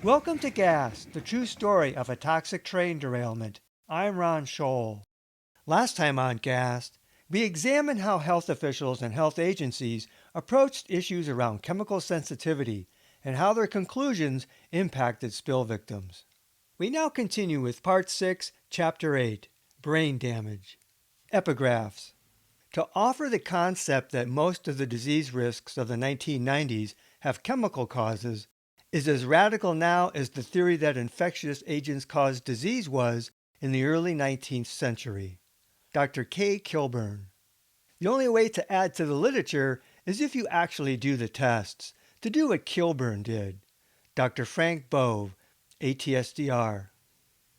Welcome to Gas, the true story of a toxic train derailment. I'm Ron Scholl. Last time on Gas, we examined how health officials and health agencies approached issues around chemical sensitivity and how their conclusions impacted spill victims. We now continue with Part 6, Chapter 8, Brain Damage. Epigraphs. To offer the concept that most of the disease risks of the 1990s have chemical causes is as radical now as the theory that infectious agents cause disease was in the early 19th century. Dr. K. Kilburn. The only way to add to the literature is if you actually do the tests, to do what Kilburn did. Dr. Frank Bove, ATSDR.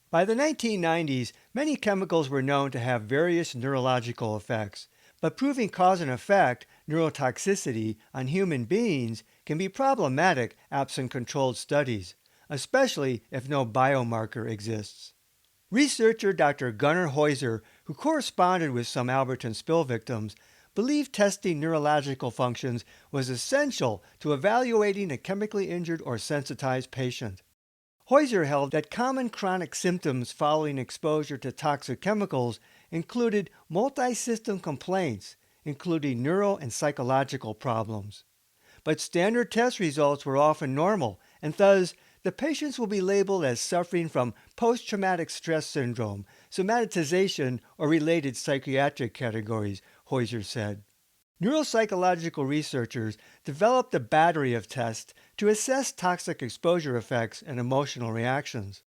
By the 1990s, many chemicals were known to have various neurological effects, but proving cause and effect, neurotoxicity, on human beings can be problematic absent controlled studies, especially if no biomarker exists. Researcher Dr. Gunnar Heuser, who corresponded with some Alberton spill victims, believed testing neurological functions was essential to evaluating a chemically injured or sensitized patient. Heuser held that common chronic symptoms following exposure to toxic chemicals included multi-system complaints, including neural and psychological problems. But standard test results were often normal, and thus the patients will be labeled as suffering from post-traumatic stress syndrome, somatization, or related psychiatric categories, Heuser said. Neuropsychological researchers developed a battery of tests to assess toxic exposure effects and emotional reactions.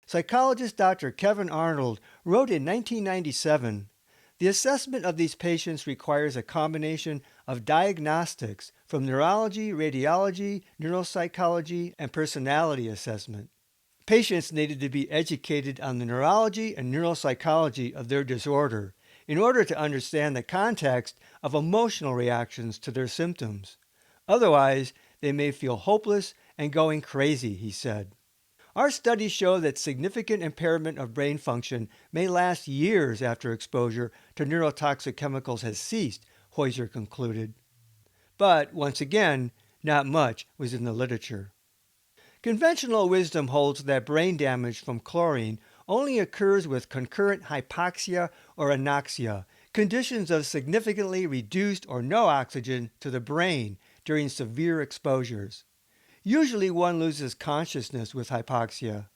Psychologist Dr. Kevin Arnold wrote in 1997, "The assessment of these patients requires a combination of diagnostics from neurology, radiology, neuropsychology, and personality assessment. Patients needed to be educated on the neurology and neuropsychology of their disorder in order to understand the context of emotional reactions to their symptoms. Otherwise, they may feel hopeless and going crazy," he said. Our studies show that significant impairment of brain function may last years after exposure to neurotoxic chemicals has ceased, Heuser concluded. But, once again, not much was in the literature. Conventional wisdom holds that brain damage from chlorine only occurs with concurrent hypoxia or anoxia, conditions of significantly reduced or no oxygen to the brain during severe exposures. Usually one loses consciousness with hypoxia.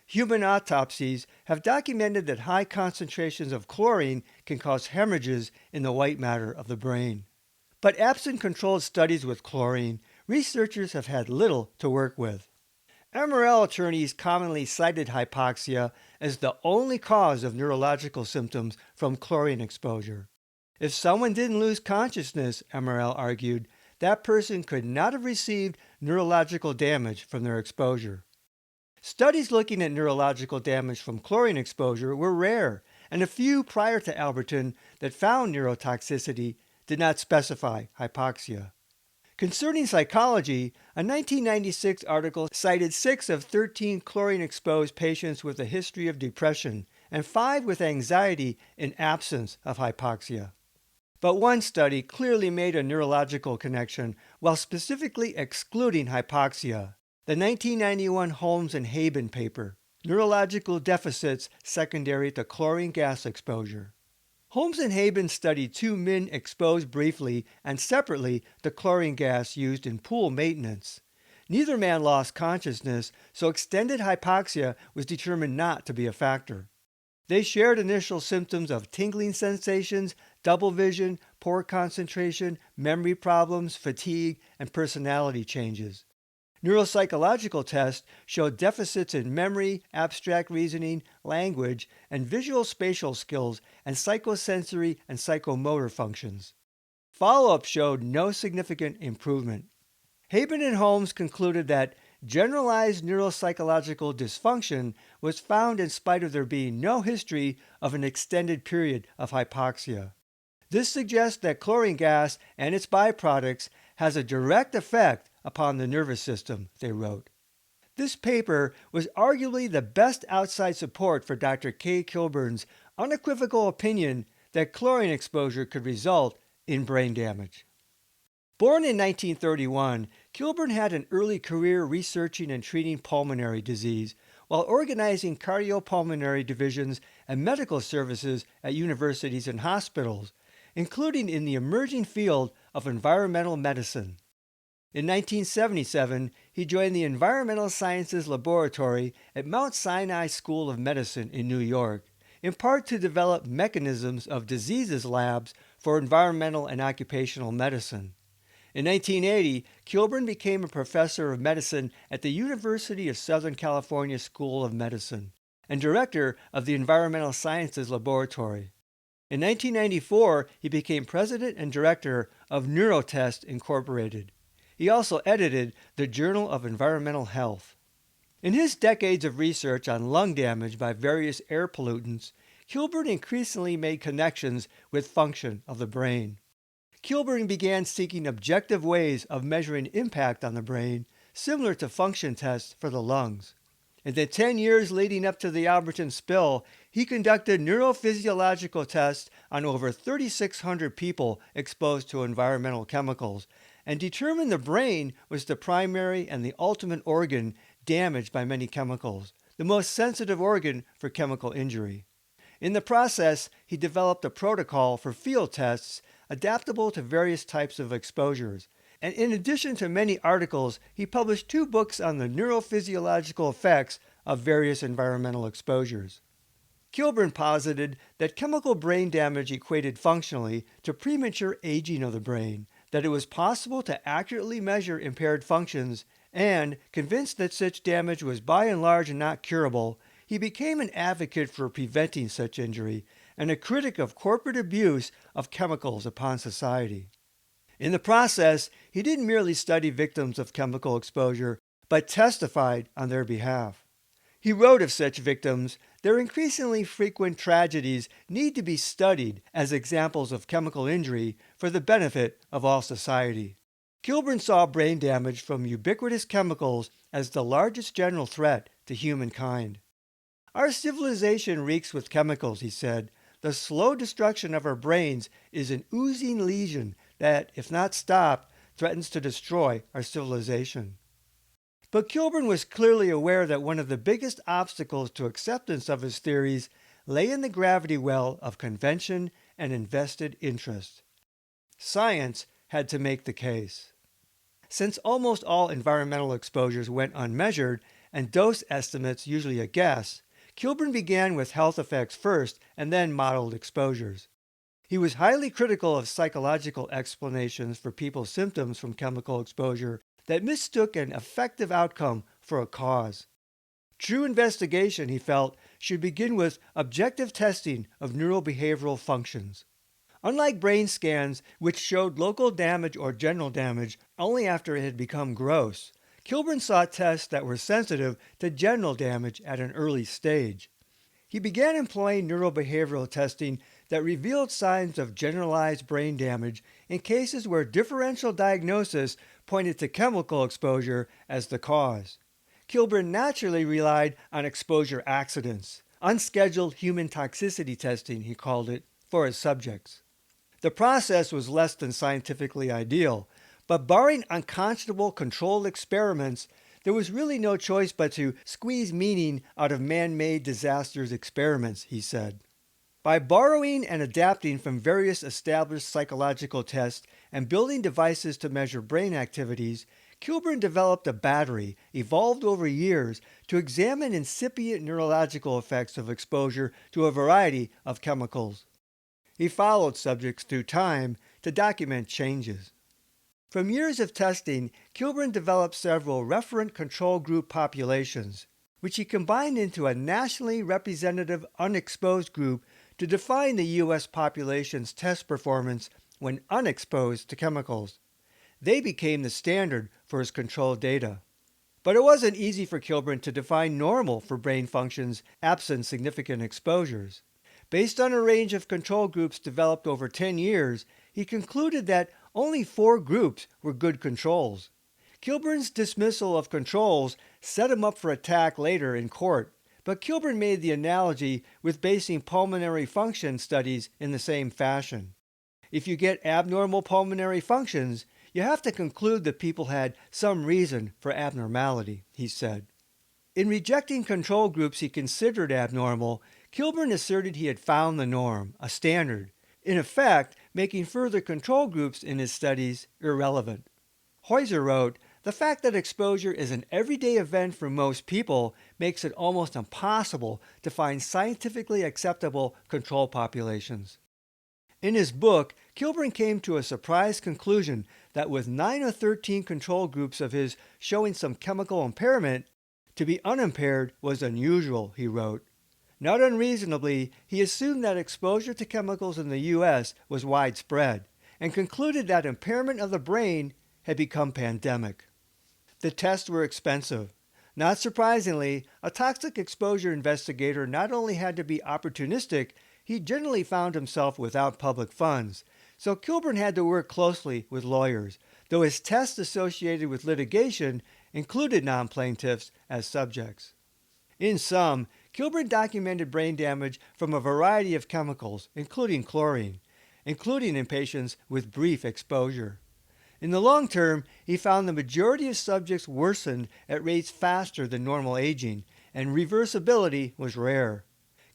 Human autopsies have documented that high concentrations of chlorine can cause hemorrhages in the white matter of the brain. But absent controlled studies with chlorine, researchers have had little to work with. MRL attorneys commonly cited hypoxia as the only cause of neurological symptoms from chlorine exposure. If someone didn't lose consciousness, MRL argued, that person could not have received neurological damage from their exposure. Studies looking at neurological damage from chlorine exposure were rare, and a few prior to Alberton that found neurotoxicity did not specify hypoxia. Concerning psychology, a 1996 article cited 6 of 13 chlorine-exposed patients with a history of depression and 5 with anxiety in absence of hypoxia. But one study clearly made a neurological connection while specifically excluding hypoxia. The 1991 Holmes and Haben paper, Neurological Deficits Secondary to Chlorine Gas Exposure. Holmes and Haben studied 2 men exposed briefly and separately to chlorine gas used in pool maintenance. Neither man lost consciousness, so extended hypoxia was determined not to be a factor. They shared initial symptoms of tingling sensations, double vision, poor concentration, memory problems, fatigue, and personality changes. Neuropsychological tests showed deficits in memory, abstract reasoning, language, and visual spatial skills, and psychosensory and psychomotor functions. Follow-up showed no significant improvement. Haben and Holmes concluded that generalized neuropsychological dysfunction was found in spite of there being no history of an extended period of hypoxia. This suggests that chlorine gas and its byproducts has a direct effect upon the nervous system, they wrote. This paper was arguably the best outside support for Dr. K. Kilburn's unequivocal opinion that chlorine exposure could result in brain damage. Born in 1931, Kilburn had an early career researching and treating pulmonary disease while organizing cardiopulmonary divisions and medical services at universities and hospitals, including in the emerging field of environmental medicine. In 1977, he joined the Environmental Sciences Laboratory at Mount Sinai School of Medicine in New York, in part to develop mechanisms of diseases labs for environmental and occupational medicine. In 1980, Kilburn became a professor of medicine at the University of Southern California School of Medicine and director of the Environmental Sciences Laboratory. In 1994, he became president and director of Neurotest Incorporated. He also edited the Journal of Environmental Health. In his decades of research on lung damage by various air pollutants, Kilburn increasingly made connections with function of the brain. Kilburn began seeking objective ways of measuring impact on the brain, similar to function tests for the lungs. In the 10 years leading up to the Alberton spill, he conducted neurophysiological tests on over 3,600 people exposed to environmental chemicals, and determined the brain was the primary and the ultimate organ damaged by many chemicals, the most sensitive organ for chemical injury. In the process, he developed a protocol for field tests adaptable to various types of exposures. And in addition to many articles, he published 2 books on the neurophysiological effects of various environmental exposures. Kilburn posited that chemical brain damage equated functionally to premature aging of the brain, that it was possible to accurately measure impaired functions, and, convinced that such damage was by and large not curable, he became an advocate for preventing such injury and a critic of corporate abuse of chemicals upon society. In the process, he didn't merely study victims of chemical exposure, but testified on their behalf. He wrote of such victims, "Their increasingly frequent tragedies need to be studied as examples of chemical injury for the benefit of all society." Kilburn saw brain damage from ubiquitous chemicals as the largest general threat to humankind. "Our civilization reeks with chemicals," he said. "The slow destruction of our brains is an oozing lesion that, if not stopped, threatens to destroy our civilization." But Kilburn was clearly aware that one of the biggest obstacles to acceptance of his theories lay in the gravity well of convention and invested interest. Science had to make the case. Since almost all environmental exposures went unmeasured and dose estimates usually a guess, Kilburn began with health effects first and then modeled exposures. He was highly critical of psychological explanations for people's symptoms from chemical exposure that mistook an effective outcome for a cause. True investigation, he felt, should begin with objective testing of neurobehavioral functions. Unlike brain scans, which showed local damage or general damage only after it had become gross, Kilburn sought tests that were sensitive to general damage at an early stage. He began employing neurobehavioral testing that revealed signs of generalized brain damage in cases where differential diagnosis pointed to chemical exposure as the cause. Kilburn naturally relied on exposure accidents, unscheduled human toxicity testing, he called it, for his subjects. The process was less than scientifically ideal, but barring unconscionable controlled experiments, there was really no choice but to squeeze meaning out of man-made disasters experiments, he said. By borrowing and adapting from various established psychological tests and building devices to measure brain activities, Kilburn developed a battery, evolved over years, to examine incipient neurological effects of exposure to a variety of chemicals. He followed subjects through time to document changes. From years of testing, Kilburn developed several referent control group populations, which he combined into a nationally representative unexposed group to define the U.S. population's test performance when unexposed to chemicals. They became the standard for his control data. But it wasn't easy for Kilburn to define normal for brain functions absent significant exposures. Based on a range of control groups developed over 10 years, he concluded that only 4 groups were good controls. Kilburn's dismissal of controls set him up for attack later in court, But Kilburn made the analogy with basing pulmonary function studies in the same fashion. If you get abnormal pulmonary functions, you have to conclude that people had some reason for abnormality, he said. In rejecting control groups he considered abnormal, Kilburn asserted he had found the norm, a standard, in effect making further control groups in his studies irrelevant. Heuser wrote, "The fact that exposure is an everyday event for most people makes it almost impossible to find scientifically acceptable control populations." In his book, Kilburn came to a surprise conclusion that with 9 of 13 control groups of his showing some chemical impairment, to be unimpaired was unusual, he wrote. Not unreasonably, he assumed that exposure to chemicals in the U.S. was widespread, and concluded that impairment of the brain had become pandemic. The tests were expensive. Not surprisingly, a toxic exposure investigator not only had to be opportunistic, he generally found himself without public funds, so Kilburn had to work closely with lawyers, though his tests associated with litigation included non-plaintiffs as subjects. In sum, Kilburn documented brain damage from a variety of chemicals, including chlorine, including in patients with brief exposure. In the long term, he found the majority of subjects worsened at rates faster than normal aging, and reversibility was rare.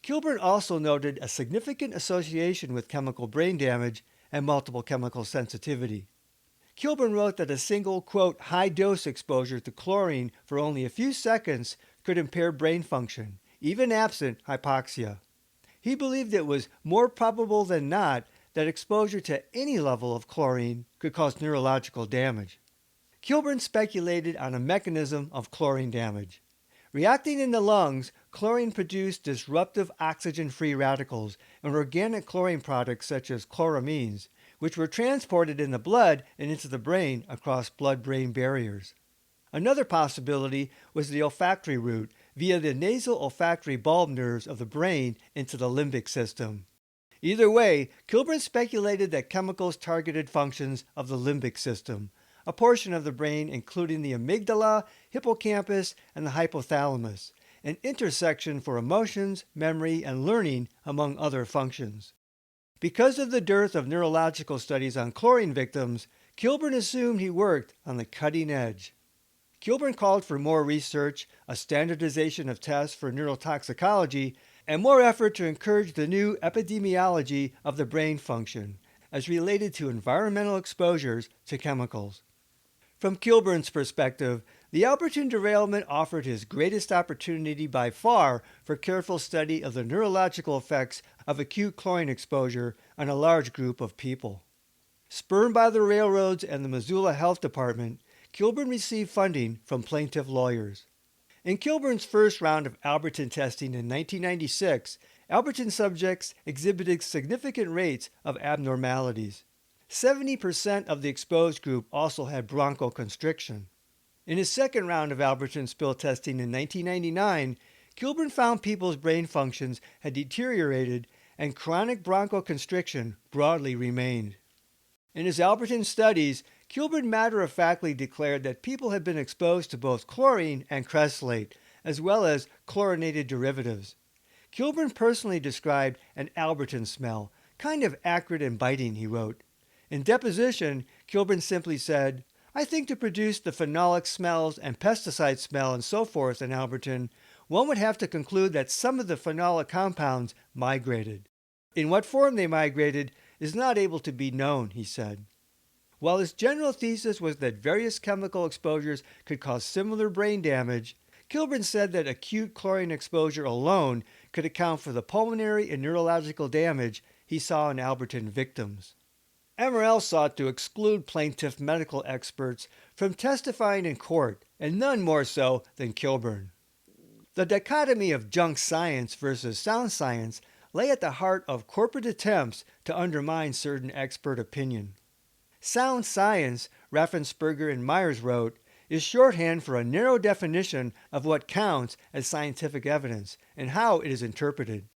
Kilburn also noted a significant association with chemical brain damage and multiple chemical sensitivity. Kilburn wrote that a single, quote, high-dose exposure to chlorine for only a few seconds could impair brain function, even absent hypoxia. He believed it was more probable than not that exposure to any level of chlorine could cause neurological damage. Kilburn speculated on a mechanism of chlorine damage. Reacting in the lungs, chlorine produced disruptive oxygen-free radicals and organic chlorine products such as chloramines, which were transported in the blood and into the brain across blood-brain barriers. Another possibility was the olfactory route via the nasal olfactory bulb nerves of the brain into the limbic system. Either way, Kilburn speculated that chemicals targeted functions of the limbic system, a portion of the brain including the amygdala, hippocampus, and the hypothalamus, an intersection for emotions, memory, and learning, among other functions. Because of the dearth of neurological studies on chlorine victims, Kilburn assumed he worked on the cutting edge. Kilburn called for more research, a standardization of tests for neurotoxicology, and more effort to encourage the new epidemiology of the brain function, as related to environmental exposures to chemicals. From Kilburn's perspective, the Alberton derailment offered his greatest opportunity by far for careful study of the neurological effects of acute chlorine exposure on a large group of people. Spurned by the railroads and the Missoula Health Department, Kilburn received funding from plaintiff lawyers. In Kilburn's first round of Alberton testing in 1996, Alberton subjects exhibited significant rates of abnormalities. 70% of the exposed group also had bronchoconstriction. In his second round of Alberton spill testing in 1999, Kilburn found people's brain functions had deteriorated and chronic bronchoconstriction broadly remained. In his Alberton studies, Kilburn matter-of-factly declared that people had been exposed to both chlorine and cressolate, as well as chlorinated derivatives. Kilburn personally described an Alberton smell, kind of acrid and biting, he wrote. In deposition, Kilburn simply said, "I think to produce the phenolic smells and pesticide smell and so forth in Alberton, one would have to conclude that some of the phenolic compounds migrated. In what form they migrated is not able to be known," he said. While his general thesis was that various chemical exposures could cause similar brain damage, Kilburn said that acute chlorine exposure alone could account for the pulmonary and neurological damage he saw in Alberton victims. MRL sought to exclude plaintiff medical experts from testifying in court, and none more so than Kilburn. The dichotomy of junk science versus sound science lay at the heart of corporate attempts to undermine certain expert opinion. Sound science, Raffensperger and Myers wrote, is shorthand for a narrow definition of what counts as scientific evidence and how it is interpreted.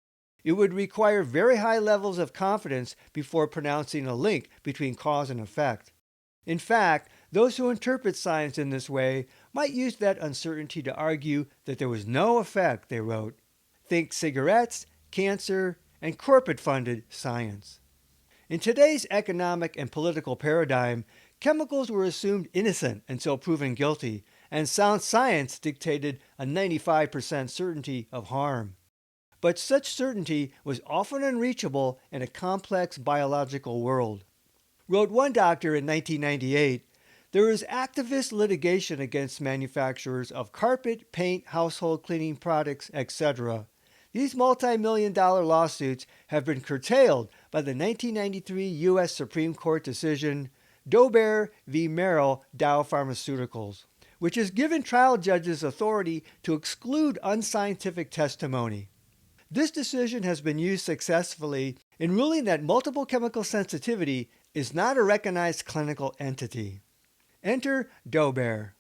It would require very high levels of confidence before pronouncing a link between cause and effect. In fact, those who interpret science in this way might use that uncertainty to argue that there was no effect, they wrote, Think cigarettes, cancer, and corporate-funded science. In today's economic and political paradigm, chemicals were assumed innocent until proven guilty, and sound science dictated a 95% certainty of harm. But such certainty was often unreachable in a complex biological world. Wrote one doctor in 1998, there is activist litigation against manufacturers of carpet, paint, household cleaning products, etc. These multi-million-dollar lawsuits have been curtailed by the 1993 U.S. Supreme Court decision Dober v. Merrill Dow Pharmaceuticals, which has given trial judges authority to exclude unscientific testimony. This decision has been used successfully in ruling that multiple chemical sensitivity is not a recognized clinical entity. Enter Dober.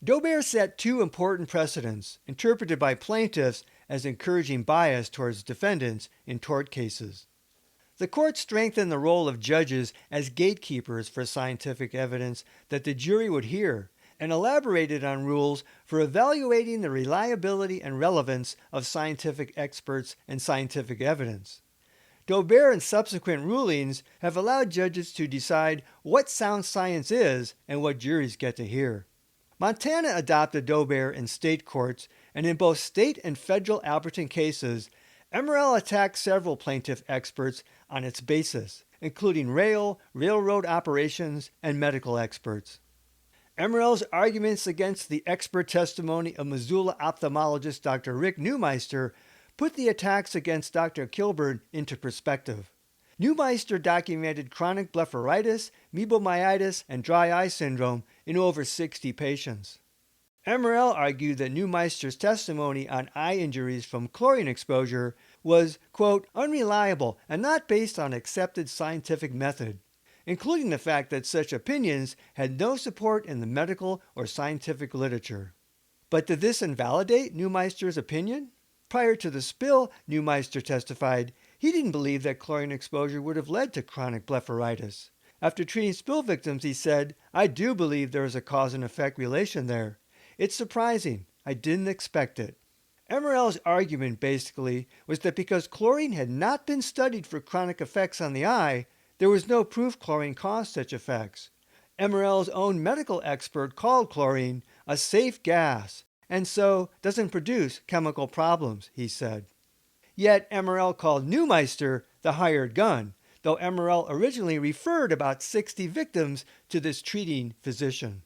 Dober set two important precedents, interpreted by plaintiffs as encouraging bias towards defendants in tort cases. The court strengthened the role of judges as gatekeepers for scientific evidence that the jury would hear, and elaborated on rules for evaluating the reliability and relevance of scientific experts and scientific evidence. Dober and subsequent rulings have allowed judges to decide what sound science is and what juries get to hear. Montana adopted Dober in state courts, and in both state and federal Alberton cases, MRL attacked several plaintiff experts on its basis, including railroad operations, and medical experts. MRL's arguments against the expert testimony of Missoula ophthalmologist Dr. Rick Neumeister put the attacks against Dr. Kilburn into perspective. Neumeister documented chronic blepharitis, mebomyitis, and dry eye syndrome in over 60 patients. MRL argued that Neumeister's testimony on eye injuries from chlorine exposure was, quote, unreliable and not based on accepted scientific method, including the fact that such opinions had no support in the medical or scientific literature. But did this invalidate Neumeister's opinion? Prior to the spill, Neumeister testified he didn't believe that chlorine exposure would have led to chronic blepharitis. After treating spill victims, he said, I do believe there is a cause and effect relation there. It's surprising. I didn't expect it. MRL's argument basically was that because chlorine had not been studied for chronic effects on the eye, there was no proof chlorine caused such effects. MRL's own medical expert called chlorine a safe gas, and so doesn't produce chemical problems, he said. Yet MRL called Neumeister the hired gun, though MRL originally referred about 60 victims to this treating physician.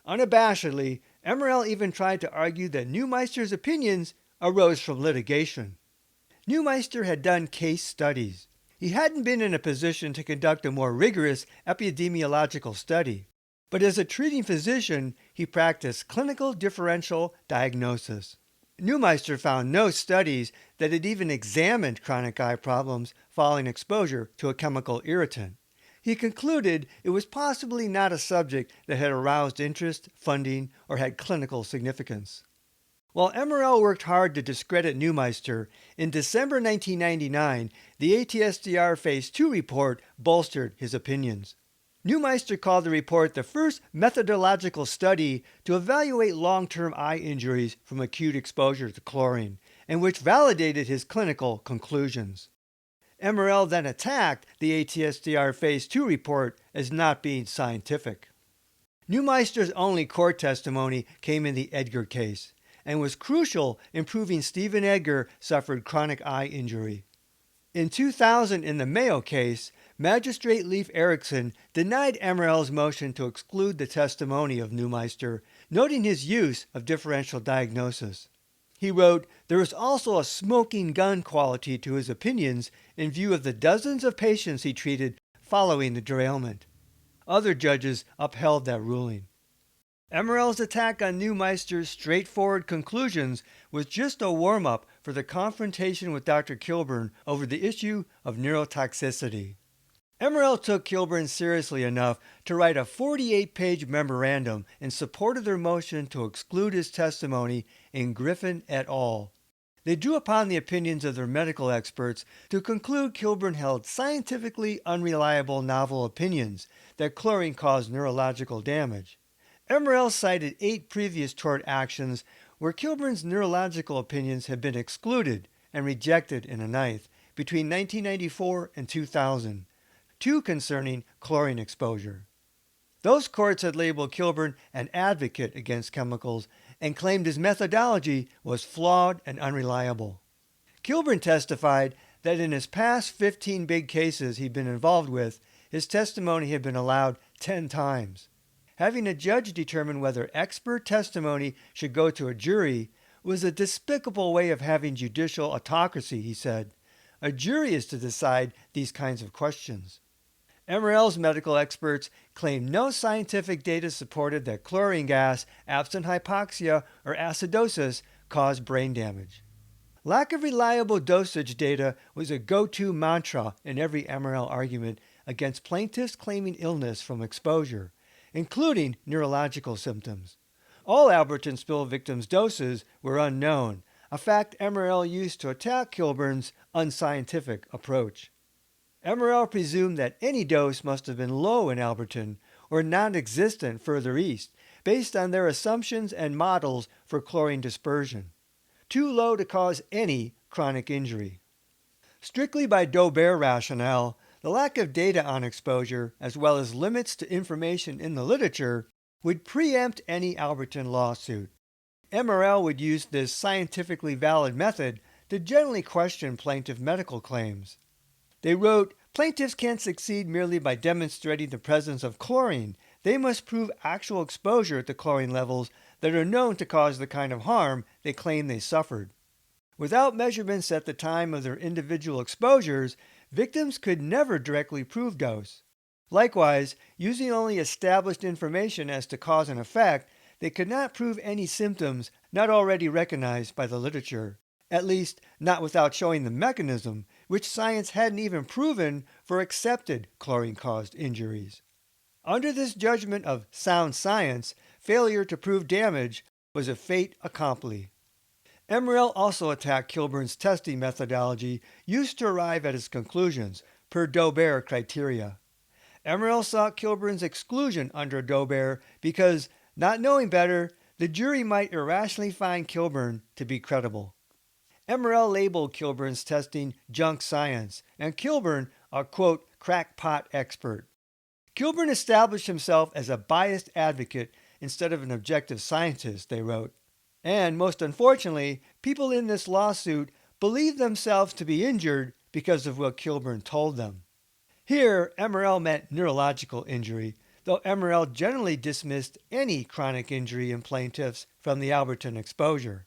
Unabashedly, MRL even tried to argue that Neumeister's opinions arose from litigation. Neumeister had done case studies. He hadn't been in a position to conduct a more rigorous epidemiological study, but as a treating physician, he practiced clinical differential diagnosis. Neumeister found no studies that had even examined chronic eye problems following exposure to a chemical irritant. He concluded it was possibly not a subject that had aroused interest, funding, or had clinical significance. While MRL worked hard to discredit Neumeister, in December 1999, the ATSDR Phase 2 report bolstered his opinions. Neumeister called the report the first methodological study to evaluate long-term eye injuries from acute exposure to chlorine, and which validated his clinical conclusions. MRL then attacked the ATSDR Phase 2 report as not being scientific. Neumeister's only court testimony came in the Edgar case, and was crucial in proving Stephen Edgar suffered chronic eye injury. In 2000, in the Mayo case, Magistrate Leif Erikson denied MRL's motion to exclude the testimony of Neumeister, noting his use of differential diagnosis. He wrote, there is also a smoking gun quality to his opinions in view of the dozens of patients he treated following the derailment. Other judges upheld that ruling. MRL's attack on Neumeister's straightforward conclusions was just a warm-up for the confrontation with Dr. Kilburn over the issue of neurotoxicity. MRL took Kilburn seriously enough to write a 48-page memorandum in support of their motion to exclude his testimony in Griffin et al. They drew upon the opinions of their medical experts to conclude Kilburn held scientifically unreliable novel opinions that chlorine caused neurological damage. MRL cited 8 previous tort actions where Kilburn's neurological opinions had been excluded, and rejected in a ninth between 1994 and 2000, two concerning chlorine exposure. Those courts had labeled Kilburn an advocate against chemicals and claimed his methodology was flawed and unreliable. Kilburn testified that in his past 15 big cases he'd been involved with, his testimony had been allowed 10 times. Having a judge determine whether expert testimony should go to a jury was a despicable way of having judicial autocracy, he said. A jury is to decide these kinds of questions. MRL's medical experts claimed no scientific data supported that chlorine gas, absent hypoxia, or acidosis caused brain damage. Lack of reliable dosage data was a go-to mantra in every MRL argument against plaintiffs claiming illness from exposure, including neurological symptoms. All Alberton spill victims' doses were unknown, a fact MRL used to attack Kilburn's unscientific approach. MRL presumed that any dose must have been low in Alberton or non-existent further east, based on their assumptions and models for chlorine dispersion. Too low to cause any chronic injury. Strictly by Daubert rationale, the lack of data on exposure, as well as limits to information in the literature, would preempt any Alberton lawsuit. MRL would use this scientifically valid method to generally question plaintiff medical claims. They wrote, "Plaintiffs can't succeed merely by demonstrating the presence of chlorine. They must prove actual exposure to chlorine levels that are known to cause the kind of harm they claim they suffered. Without measurements at the time of their individual exposures, victims could never directly prove dose. Likewise, using only established information as to cause and effect, they could not prove any symptoms not already recognized by the literature, at least not without showing the mechanism, which science hadn't even proven for accepted chlorine-caused injuries." Under this judgment of sound science, failure to prove damage was a fait accompli. MRL also attacked Kilburn's testing methodology used to arrive at his conclusions, per Daubert criteria. MRL sought Kilburn's exclusion under Daubert because, not knowing better, the jury might irrationally find Kilburn to be credible. MRL labeled Kilburn's testing junk science, and Kilburn a, quote, crackpot expert. Kilburn established himself as a biased advocate instead of an objective scientist, they wrote. And most unfortunately, people in this lawsuit believed themselves to be injured because of what Kilburn told them. Here, MRL meant neurological injury, though MRL generally dismissed any chronic injury in plaintiffs from the Alberton exposure.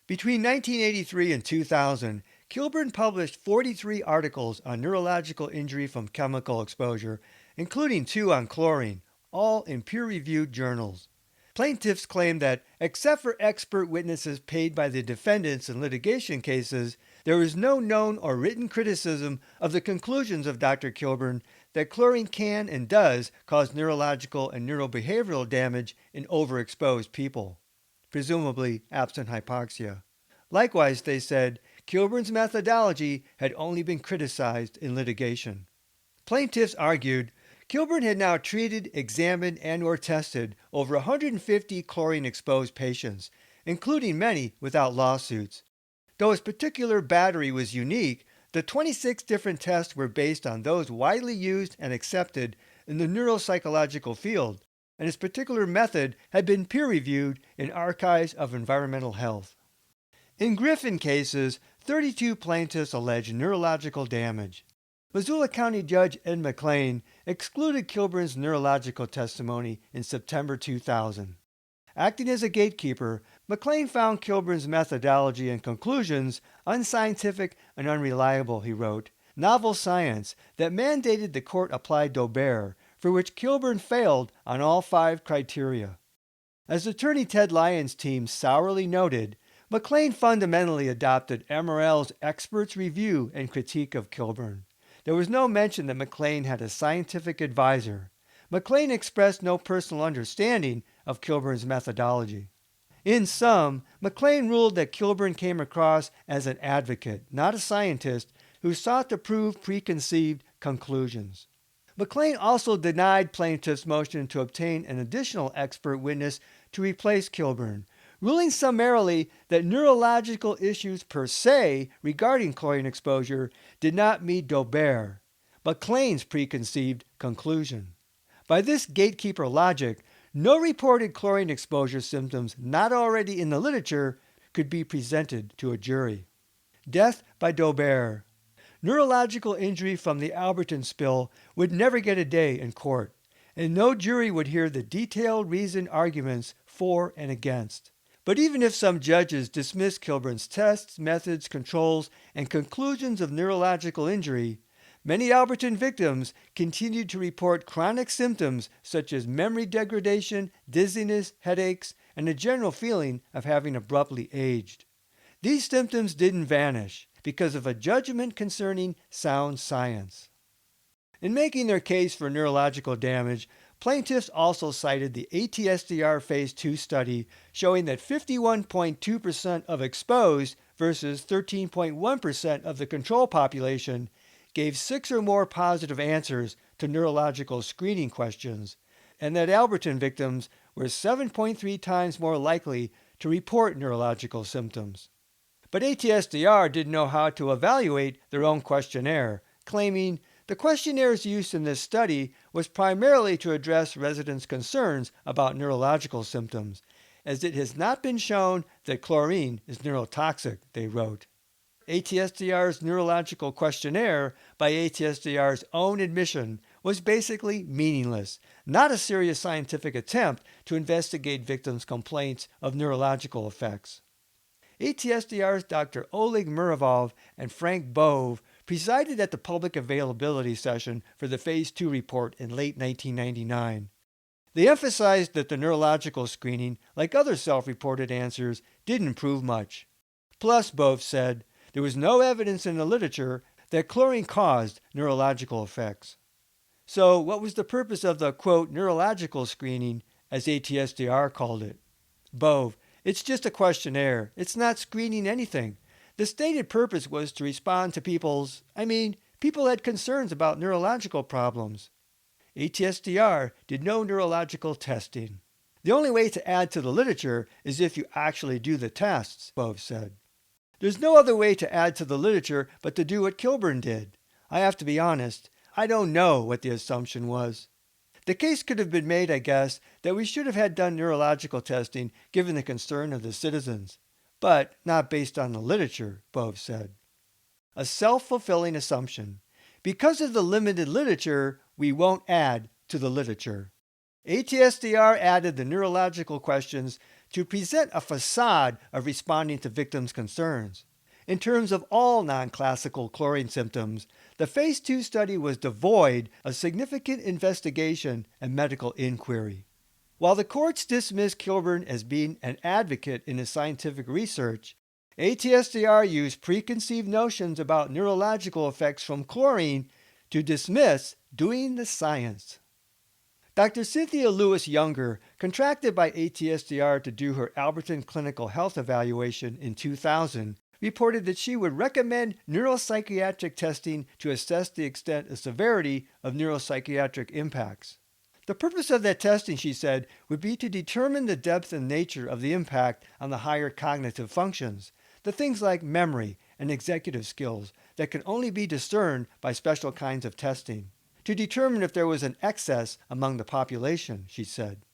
Between 1983 and 2000, Kilburn published 43 articles on neurological injury from chemical exposure, including 2 on chlorine, all in peer-reviewed journals. Plaintiffs claimed that, except for expert witnesses paid by the defendants in litigation cases, there was no known or written criticism of the conclusions of Dr. Kilburn that chlorine can and does cause neurological and neurobehavioral damage in overexposed people, presumably absent hypoxia. Likewise, they said, Kilburn's methodology had only been criticized in litigation. Plaintiffs argued Kilburn had now treated, examined, and/or tested over 150 chlorine-exposed patients, including many without lawsuits. Though his particular battery was unique, the 26 different tests were based on those widely used and accepted in the neuropsychological field, and his particular method had been peer-reviewed in archives of environmental health. In Griffin cases, 32 plaintiffs alleged neurological damage. Missoula County Judge Ed McLean excluded Kilburn's neurological testimony in September 2000. Acting as a gatekeeper, McLean found Kilburn's methodology and conclusions unscientific and unreliable, he wrote, novel science that mandated the court apply Daubert, for which Kilburn failed on all 5 criteria. As attorney Ted Lyons' team sourly noted, McLean fundamentally adopted MRL's experts' review and critique of Kilburn. There was no mention that McLean had a scientific advisor. McLean expressed no personal understanding of Kilburn's methodology. In sum, McLean ruled that Kilburn came across as an advocate, not a scientist, who sought to prove preconceived conclusions. McLean also denied plaintiffs' motion to obtain an additional expert witness to replace Kilburn, ruling summarily that neurological issues per se regarding chlorine exposure did not meet Daubert, but Klein's preconceived conclusion. By this gatekeeper logic, no reported chlorine exposure symptoms not already in the literature could be presented to a jury. Death by Daubert. Neurological injury from the Alberton spill would never get a day in court, and no jury would hear the detailed reasoned arguments for and against. But even if some judges dismissed Kilburn's tests, methods, controls, and conclusions of neurological injury, many Alberton victims continued to report chronic symptoms such as memory degradation, dizziness, headaches, and a general feeling of having abruptly aged. These symptoms didn't vanish because of a judgment concerning sound science. In making their case for neurological damage, plaintiffs also cited the ATSDR Phase 2 study showing that 51.2% of exposed versus 13.1% of the control population gave 6 or more positive answers to neurological screening questions, and that Alberton victims were 7.3 times more likely to report neurological symptoms. But ATSDR didn't know how to evaluate their own questionnaire, claiming the questionnaire's use in this study was primarily to address residents' concerns about neurological symptoms, as it has not been shown that chlorine is neurotoxic, they wrote. ATSDR's neurological questionnaire, by ATSDR's own admission, was basically meaningless, not a serious scientific attempt to investigate victims' complaints of neurological effects. ATSDR's Dr. Oleg Muravolv and Frank Bove presided at the public availability session for the Phase 2 report in late 1999. They emphasized that the neurological screening, like other self-reported answers, didn't prove much. Plus, Bove said, there was no evidence in the literature that chlorine caused neurological effects. So what was the purpose of the, quote, neurological screening, as ATSDR called it? Bove, it's just a questionnaire. It's not screening anything. The stated purpose was to respond to people had concerns about neurological problems. ATSDR did no neurological testing. The only way to add to the literature is if you actually do the tests, Bove said. There's no other way to add to the literature but to do what Kilburn did. I have to be honest, I don't know what the assumption was. The case could have been made, I guess, that we should have had done neurological testing given the concern of the citizens, but not based on the literature, Bove said. A self-fulfilling assumption. Because of the limited literature, we won't add to the literature. ATSDR added the neurological questions to present a facade of responding to victims' concerns. In terms of all non-classical chlorine symptoms, the Phase 2 study was devoid of significant investigation and medical inquiry. While the courts dismissed Kilburn as being an advocate in his scientific research, ATSDR used preconceived notions about neurological effects from chlorine to dismiss doing the science. Dr. Cynthia Lewis Younger, contracted by ATSDR to do her Alberton clinical health evaluation in 2000, reported that she would recommend neuropsychiatric testing to assess the extent and severity of neuropsychiatric impacts. The purpose of that testing, she said, would be to determine the depth and nature of the impact on the higher cognitive functions, the things like memory and executive skills that can only be discerned by special kinds of testing, to determine if there was an excess among the population, she said.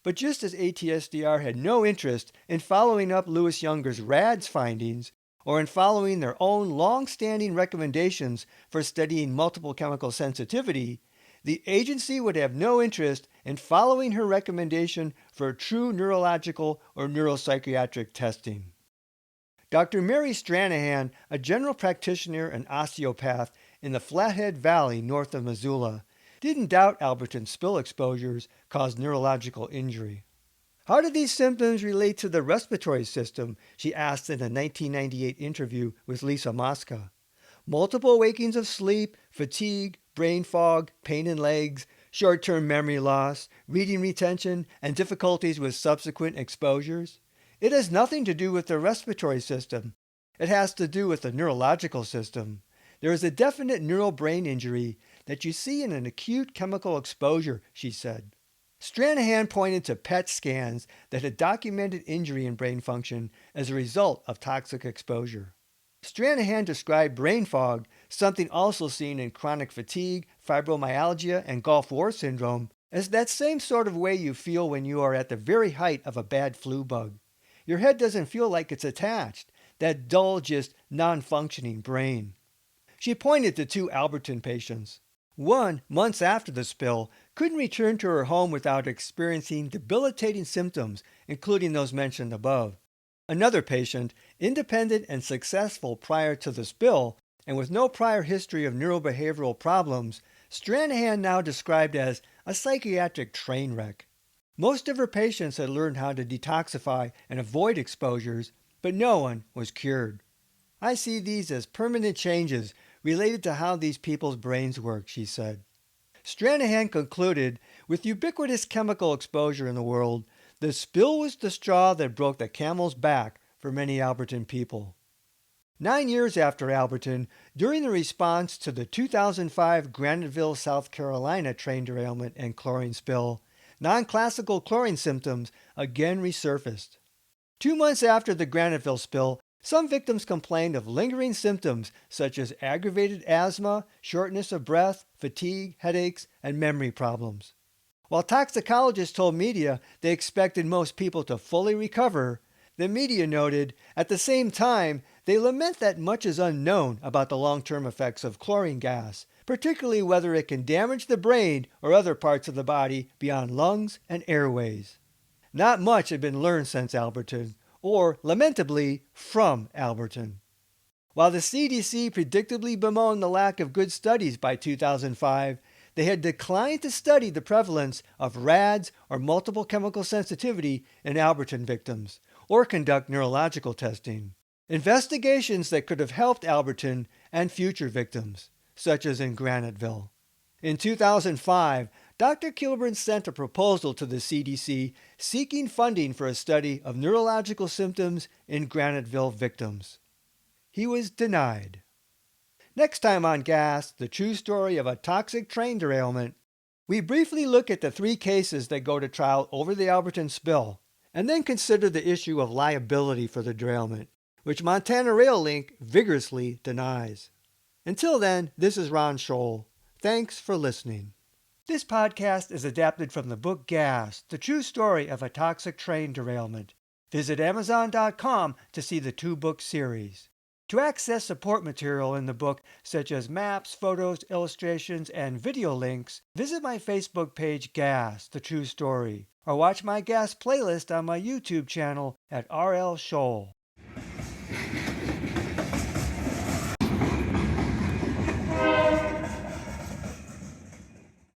But just as ATSDR had no interest in following up Lewis Younger's RADS findings, or in following their own long-standing recommendations for studying multiple chemical sensitivity, the agency would have no interest in following her recommendation for true neurological or neuropsychiatric testing. Dr. Mary Stranahan, a general practitioner and osteopath in the Flathead Valley north of Missoula, didn't doubt Alberton's spill exposures caused neurological injury. How do these symptoms relate to the respiratory system? She asked in a 1998 interview with Lisa Mosca. Multiple wakings of sleep, fatigue, brain fog, pain in legs, short-term memory loss, reading retention, and difficulties with subsequent exposures? It has nothing to do with the respiratory system. It has to do with the neurological system. There is a definite neural brain injury that you see in an acute chemical exposure, she said. Stranahan pointed to PET scans that had documented injury in brain function as a result of toxic exposure. Stranahan described brain fog, something also seen in chronic fatigue, fibromyalgia, and Gulf War syndrome, as that same sort of way you feel when you are at the very height of a bad flu bug. Your head doesn't feel like it's attached, that dull, just non-functioning brain. She pointed to two Alberton patients. One, months after the spill, couldn't return to her home without experiencing debilitating symptoms, including those mentioned above. Another patient, independent and successful prior to the spill, and with no prior history of neurobehavioral problems, Stranahan now described as a psychiatric train wreck. Most of her patients had learned how to detoxify and avoid exposures, but no one was cured. I see these as permanent changes related to how these people's brains work, she said. Stranahan concluded, with ubiquitous chemical exposure in the world, the spill was the straw that broke the camel's back for many Alberton people. 9 years after Alberton, during the response to the 2005 Graniteville, South Carolina train derailment and chlorine spill, non-classical chlorine symptoms again resurfaced. 2 months after the Graniteville spill, some victims complained of lingering symptoms such as aggravated asthma, shortness of breath, fatigue, headaches, and memory problems. While toxicologists told media they expected most people to fully recover, the media noted, at the same time, they lament that much is unknown about the long-term effects of chlorine gas, particularly whether it can damage the brain or other parts of the body beyond lungs and airways. Not much had been learned since Alberton, or, lamentably, from Alberton. While the CDC predictably bemoaned the lack of good studies by 2005, they had declined to study the prevalence of RADS or multiple chemical sensitivity in Alberton victims, or conduct neurological testing. Investigations that could have helped Alberton and future victims, such as in Graniteville. In 2005, Dr. Kilburn sent a proposal to the CDC seeking funding for a study of neurological symptoms in Graniteville victims. He was denied. Next time on Gas, the true story of a toxic train derailment, we briefly look at the 3 cases that go to trial over the Alberton spill, and then consider the issue of liability for the derailment, which Montana Rail Link vigorously denies. Until then, this is Ron Scholl. Thanks for listening. This podcast is adapted from the book Gas, the true story of a toxic train derailment. Visit Amazon.com to see the 2-book series. To access support material in the book, such as maps, photos, illustrations, and video links, visit my Facebook page Gas, the true story, or watch my Gas playlist on my YouTube channel at RL Scholl.